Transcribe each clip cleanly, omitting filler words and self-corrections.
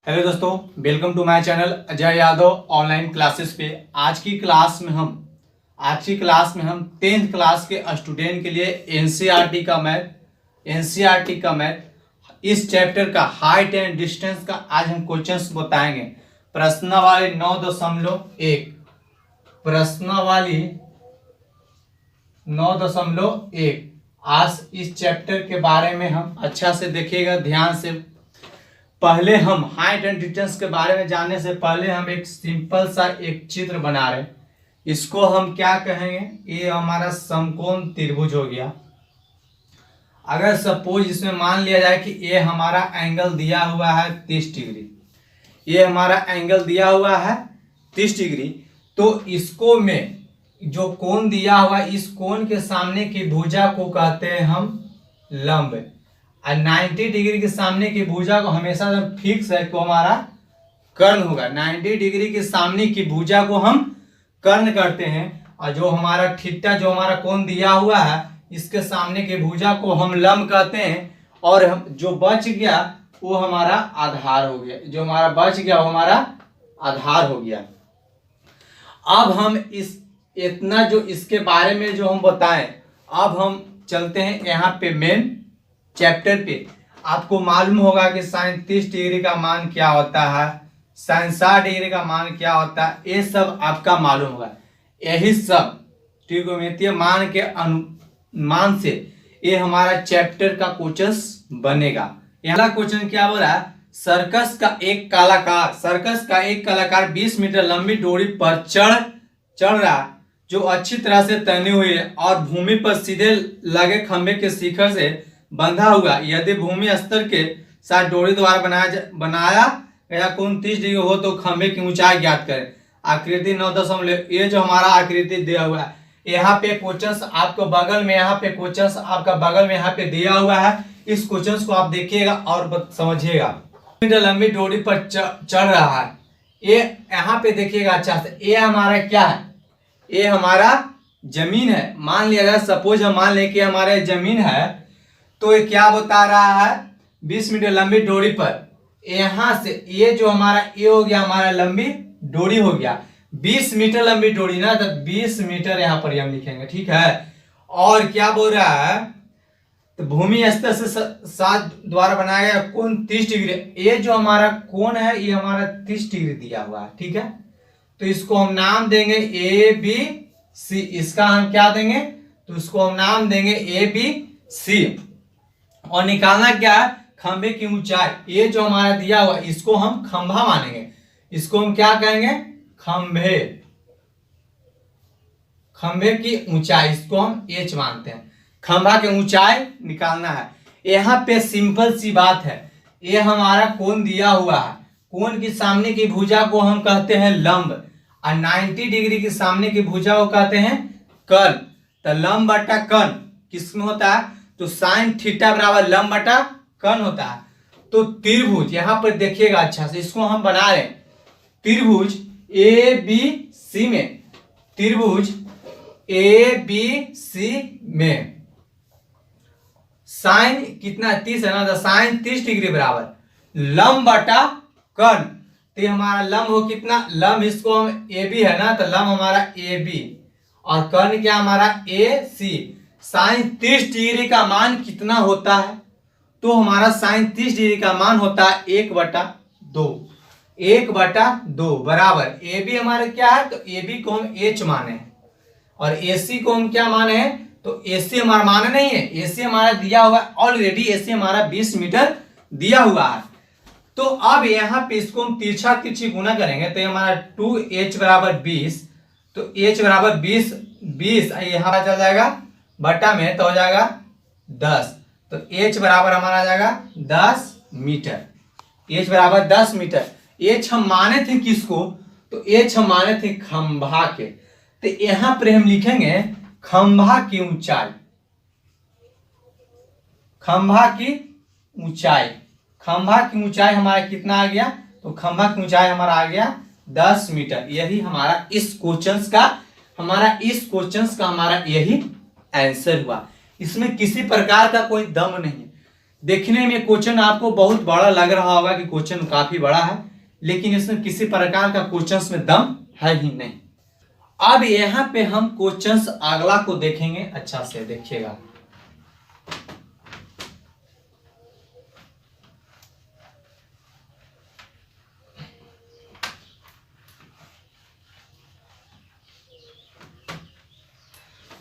Hello दोस्तों, welcome to my channel Ajay Yadav online classes पे। आज की क्लास में हम 10th क्लास के स्टूडेंट के लिए एनसीईआरटी का मैथ इस चैप्टर का हाइट एंड डिस्टेंस का आज हम क्वेश्चंस बताएंगे। प्रश्नावली 9.1 आज इस चैप्टर के बारे में हम अच्छा से देखिएगा, ध्यान से। पहले हम हाइट एंड डिस्टेंस के बारे में जानने से पहले हम एक सिंपल सा एक चित्र बना रहे हैं। इसको हम क्या कहेंगे? ये हमारा समकोण त्रिभुज हो गया। अगर सपोज इसमें मान लिया जाए कि ये हमारा एंगल दिया हुआ है 30 डिग्री, ये हमारा एंगल दिया हुआ है 30 डिग्री, तो इसको में जो कोण दिया हुआ है, इस कोण के सामने की भुजा को कहते हैं हम लंब। 90 डिग्री के सामने की भुजा को हमेशा फिक्स है कि हमारा कर्ण होगा। 90 डिग्री के सामने की भुजा को हम कर्ण करते हैं, और जो हमारा थीटा जो हमारा कोण दिया हुआ है, इसके सामने की भुजा को हम लंब कहते हैं। और जो बच गया वो हमारा आधार हो गया, जो हमारा बच गया वो हमारा आधार हो गया। अब हम इस इतना जो इसके बारे में जो हम बताएं, अब हम चलते हैं यहाँ पे मेन चैप्टर पे। आपको मालूम होगा कि साइन 30 डिग्री का मान क्या होता है, साइन 60 डिग्री का मान क्या होता है, ये सब आपका मालूम होगा। यही सब त्रिकोणमितीय मान के अनुमान से ये हमारा चैप्टर का क्वेश्चन बनेगा। पहला क्वेश्चन क्या बोल रहा है? सर्कस का एक कलाकार 20 मीटर लंबी डोरी पर चढ़ रहा है, जो अच्छी तरह से तनी हुई है और भूमि पर सीधे लगे खंभे के शिखर से बंधा हुआ। यदि भूमि स्तर के साथ डोरी द्वारा बनाया गया कोण 30 डिग्री हो तो खंभे की ऊंचाई ज्ञात करें। आकृति 9. ये जो हमारा आकृति दिया हुआ है, यहाँ पे क्वेश्चंस आपको बगल में, यहाँ पे क्वेश्चंस आपका बगल में यहाँ पे दिया हुआ है। इस क्वेश्चंस को आप देखिएगा और समझिएगा। मीटर लंबी डोरी पर चढ़ रहा है, ये यहाँ पे देखिएगा अच्छा से। ये हमारा क्या है? ये हमारा जमीन है। मान लिया जाए, सपोज हम मान लें कि हमारा जमीन है, तो ये क्या बता रहा है? 20 मीटर लंबी डोरी पर यहां से ये जो हमारा ये हो गया, हमारा लंबी डोरी हो गया। 20 मीटर लंबी डोरी ना, तो 20 मीटर यहां पर हम लिखेंगे, ठीक है। और क्या बोल रहा है? तो भूमि स्तर से साथ द्वारा बनाया गया कोण 30 डिग्री। ये जो हमारा कोण है, ये हमारा 30 डिग्री दिया हुआ है, ठीक है। तो इसको हम नाम देंगे ABC। इसका हम क्या देंगे? तो इसको हम नाम देंगे ABC। और निकालना क्या है? खंभे की ऊंचाई। ये जो हमारा दिया हुआ, इसको हम खंभा मानेंगे। इसको हम क्या कहेंगे? खंभे की ऊंचाई, इसको हम H मानते हैं। खंभा की ऊंचाई निकालना है। यहाँ पे सिंपल सी बात है, ये हमारा कोण दिया हुआ है, कोण की सामने की भुजा को हम कहते हैं लंब, और 90 डिग्री के सामने की भुजा को कहते हैं कर्ण। तो लंब बटा कर्ण किसमें होता है? तो साइन थीटा बराबर लंब बटा कर्ण होता है। तो त्रिभुज यहाँ पर देखिएगा अच्छा से, इसको हम बना रहे हैं। त्रिभुज ABC में, त्रिभुज ABC में साइन कितना 30 है ना, तो साइन 30 डिग्री बराबर लंब बटा कर्ण। तो हमारा लंब हो कितना? लंब इसको हम AB है ना, तो लंब हमारा AB और कर्ण क्या हमारा AC। साइन 30 डिग्री का मान कितना होता है? तो हमारा साइन 30 डिग्री का मान होता है 1/2। 1/2 बराबर AB हमारे क्या है? तो AB को हम H माने हैं, और AC को हम क्या माने हैं? तो AC हमारा माने नहीं है, AC हमारा दिया हुआ ऑलरेडी। AC हमारा 20 मीटर दिया हुआ है। तो अब यहाँ पे इसको हम तिरछा तिरछी गुना करेंगे, तो हमारा 2H बराबर 20। तो H बराबर 20 यहाँ चल जाएगा बटा में, तो हो जाएगा 10। तो H बराबर हमारा आ जाएगा 10 मीटर। H बराबर 10 मीटर। H हम माने थे किसको? तो H हम माने थे खंभा के। तो यहां पर हम लिखेंगे खंभा की ऊंचाई। खंभा की ऊंचाई, खंभा की ऊंचाई हमारा कितना आ गया? तो खंभा की ऊंचाई हमारा आ गया 10 मीटर। यही हमारा इस क्वेश्चंस का हमारा यही आंसर हुआ। इसमें किसी प्रकार का कोई दम नहीं है। देखने में क्वेश्चन आपको बहुत बड़ा लग रहा होगा कि क्वेश्चन काफी बड़ा है, लेकिन इसमें किसी प्रकार का क्वेश्चंस में दम है ही नहीं। अब यहाँ पे हम क्वेश्चंस अगला को देखेंगे, अच्छा से देखिएगा।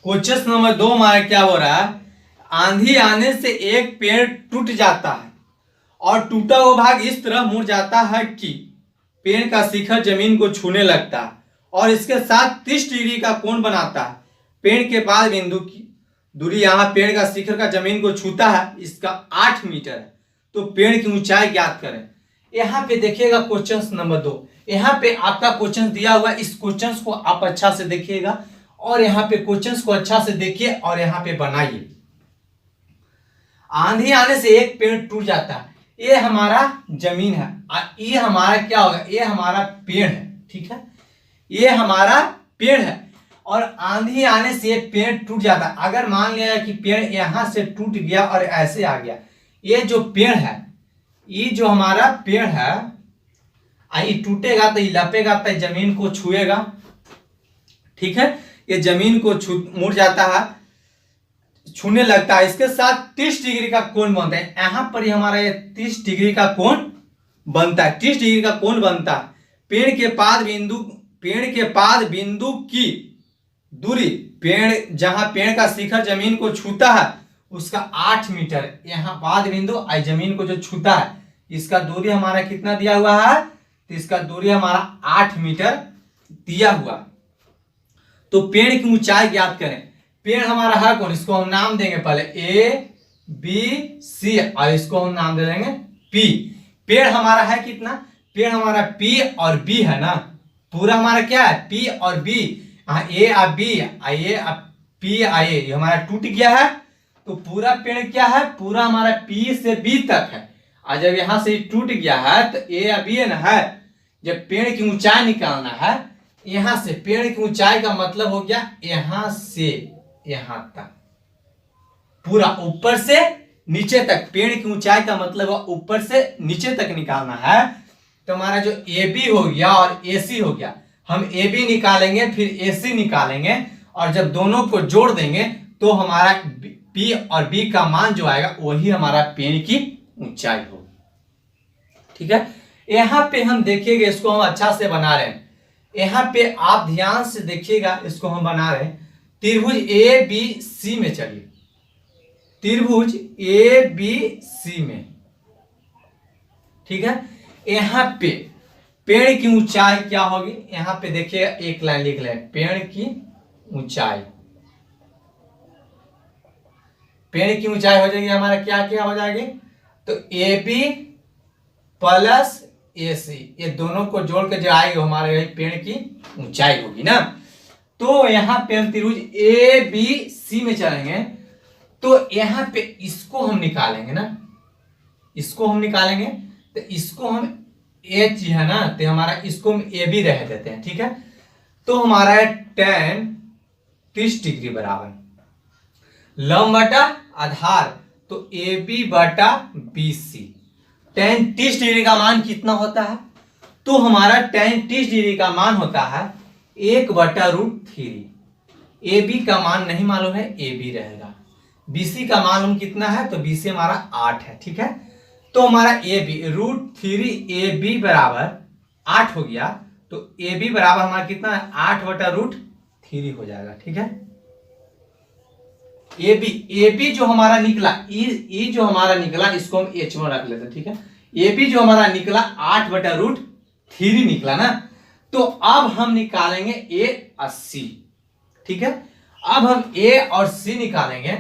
क्वेश्चन नंबर 2 हमारा क्या हो रहा है, आंधी आने से एक पेड़ टूट जाता है और टूटा हुआ भाग इस तरह मुड़ जाता है कि पेड़ का शिखर जमीन को छूने लगता है और इसके साथ 30 डिग्री का कोण बनाता है। पेड़ के पास बिंदु की दूरी, यहाँ पेड़ का शिखर का जमीन को छूता है, इसका 8 मीटर है, तो पेड़ की ऊंचाई ज्ञात करें। यहाँ पे देखिएगा क्वेश्चन नंबर 2, यहाँ पे आपका क्वेश्चन दिया हुआ, इस क्वेश्चन को आप अच्छा से देखिएगा और यहाँ पे क्वेश्चन को अच्छा से देखिए और यहाँ पे बनाइए। आंधी आने से एक पेड़ टूट जाता है, ये हमारा जमीन है, ये हमारा क्या होगा, ये हमारा पेड़ है, ठीक है, ये हमारा पेड़ है और आंधी आने से ये पेड़ टूट जाता है। अगर मान लिया कि पेड़ यहां से टूट गया और ऐसे आ गया, ये जो पेड़ है, ये जो हमारा पेड़ है, ये टूटेगा तो ये लपेगा तो जमीन को छुएगा, ठीक है, ये जमीन को मुड़ जाता है, छूने लगता है, इसके साथ 30 डिग्री का कोण बनता है। यहां पर ही हमारा ये 30 डिग्री का कोण बनता है, 30 डिग्री का कोण बनता है। पेड़ के पाद बिंदु की दूरी, पेड़ जहां पेड़ का शिखर जमीन को छूता है उसका 8 मीटर, यहाँ पाद बिंदु जमीन को जो छूता है इसका दूरी हमारा कितना दिया हुआ है, तो इसका दूरी हमारा 8 मीटर दिया हुआ। तो पेड़ की ऊंचाई ज्ञात करें। पेड़ हमारा है कौन, इसको हम नाम देंगे पहले ABC और इसको हम नाम दे देंगे P। पेड़ हमारा है कितना, पेड़ हमारा P और B है ना, पूरा हमारा क्या है P और B, A और B, A P ये हमारा टूट गया है, तो पूरा पेड़ क्या है, पूरा हमारा P से B तक है। और जब यहां से टूट गया है तो A या B ना है, जब पेड़ की ऊंचाई निकालना है, यहां से पेड़ की ऊंचाई का मतलब हो गया यहां से यहां तक, पूरा ऊपर से नीचे तक, पेड़ की ऊंचाई का मतलब ऊपर से नीचे तक निकालना है। तो हमारा जो AB हो गया और AC हो गया, हम AB निकालेंगे फिर AC निकालेंगे और जब दोनों को जोड़ देंगे तो हमारा P और B का मान जो आएगा वही हमारा पेड़ की ऊंचाई हो, ठीक है। यहां पे हम देखिएगा, इसको हम अच्छा से बना रहे हैं, यहां पे आप ध्यान से देखिएगा, इसको हम बना रहे हैं त्रिभुज ABC में। चलिए त्रिभुज ABC में, ठीक है। यहां पे पेड़ की ऊंचाई क्या होगी, यहां पे देखिए एक लाइन लिख लें, पेड़ की ऊंचाई, पेड़ की ऊंचाई हो जाएगी हमारा क्या क्या हो जाएगी, तो AB प्लस AC, ये दोनों को जोड़ के जो आएगी हमारे पेड़ की ऊंचाई होगी ना। तो यहाँ पे हम त्रिभुज ABC में चलेंगे, तो यहाँ पे इसको हम निकालेंगे ना, इसको हम निकालेंगे, तो इसको हम H है ना, तो हमारा इसको हम AB रह देते हैं, ठीक है। तो हमारा tan 30 डिग्री बराबर लंब बटा आधार, तो AB बटा BC। tan 30 डिग्री का मान कितना होता है, तो हमारा tan 30 डिग्री का मान होता है 1/√3। AB का मान नहीं मालूम है, AB रहेगा। BC का मालूम कितना है, तो BC हमारा 8 है, ठीक है। तो हमारा AB √3 AB बराबर 8 हो गया, तो AB बराबर हमारा कितना है 8/√3 हो जाएगा, ठीक है। AB जो हमारा निकला, E जो हमारा निकला, इसको हम H में रख लेते हैं, ठीक है। AB जो हमारा निकला 8/√3 निकला ना, तो अब हम निकालेंगे A और C, ठीक है। अब हम A और C निकालेंगे,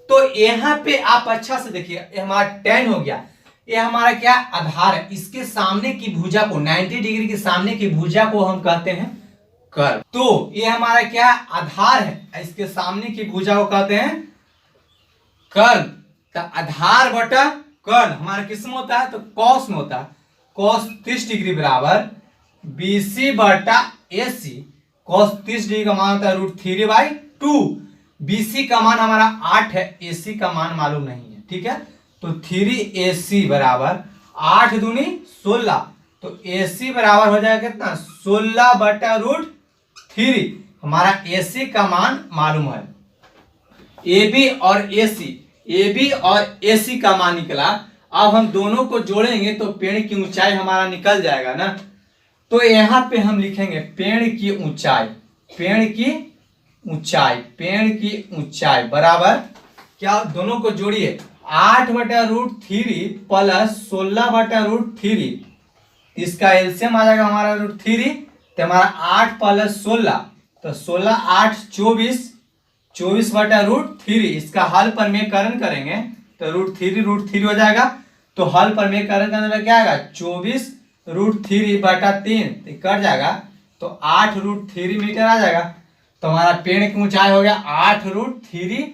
तो यहां पे आप अच्छा से देखिए, ये हमारा tan हो गया, ये हमारा क्या आधार है, इसके सामने की भुजा को 90 डिग्री के सामने की भुजा को हम कहते हैं कर्व। तो ये हमारा क्या आधार है, इसके सामने की भुजा को कहते हैं कर्व। तो आधार बटा कर्व हमारा किस में होता है, तो कॉस में होता है। कॉस 30 डिग्री बराबर BC बटा AC। कॉस 30 डिग्री का मान होता है √3/2। BC का मान हमारा 8 है, AC का मान मालूम नहीं है, ठीक है। तो 3AC बराबर 8 दूनी 16, तो AC बराबर हो जाएगा कितना 16/√3। हमारा AC का मान मालूम है। AB और AC का मान निकला। अब हम दोनों को जोड़ेंगे तो पेड़ की ऊंचाई हमारा निकल जाएगा ना। तो यहाँ पे हम लिखेंगे पेड़ की ऊंचाई बराबर क्या, दोनों को जोड़िए 8/√3 प्लस 16/√3, इसका एलसीएम आ जाएगा हमारा √3, तो हमारा 8 प्लस 16, तो 16 8 24/√3। इसका हल परमेयकरण करेंगे तो √3 हो जाएगा। तो हल परमेयकरण करने में क्या आएगा 24√3/3 कट जाएगा, तो 8√3 मीटर आ जाएगा। तो हमारा पेड़ की ऊंचाई हो गया 8√3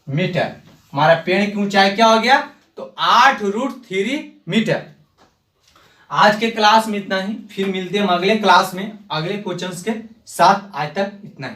मीटर। हमारा पेड़ की ऊंचाई क्या हो गया, तो 8√3 मीटर। आज के क्लास में इतना ही, फिर मिलते हैं हम अगले क्लास में अगले क्वेश्चंस के साथ। आज तक इतना ही।